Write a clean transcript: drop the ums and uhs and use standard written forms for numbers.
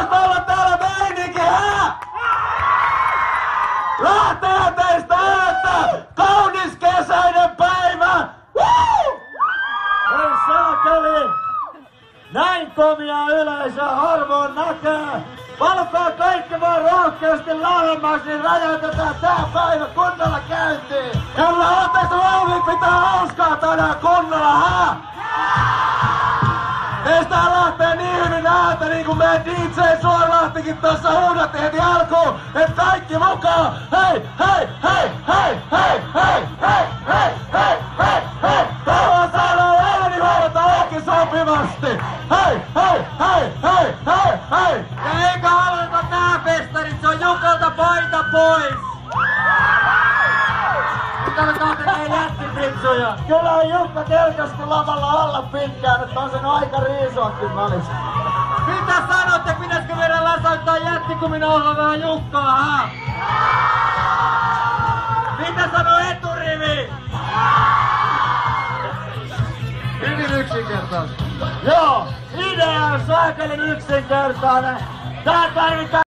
Minkälaista olla täällä meininki, hää? Lähtee teistä ääntä! Kaunis kesäinen päivä! Woo! Ei saakeli! Näin komia yleisö harvoin näkee! Valkaa kaikki vaan rohkeasti lähemmäksi, niin räjäytetään tää päivä kunnolla käyntiin! Kyllä ootteko valmiit pitää hauskaa tänään kunnolla, hää? Teistä lähtee niin hyvin ääntä, niin kuin meidän DJ Suorlahtikin tossa huudatti heti alkuun, et kaikki mukaan! Hei, hei, hei, hei, hei, hei, hei, hei, hei, hei, hei! Täällä saadaan ääni huolta oikein sopivasti! Hei, hei, hei, hei, hei, hei! Ja eikä aloita nää festarit, se on Jukolta paita pois! Katsotaan tekee jättipritsuja! Kyllä on Jukka kerkasti lavalla alla pitkään, että on sen aika riisuakin välissä. Mitä sanotte, pitäisikö meidän lasauttaa jättikumin ohella vähän Jukkaa, hää? Mitä sanoo eturivi? Hyvin yksinkertaista. Joo, idea on saakelin yksinkertainen. Tää tarvitaan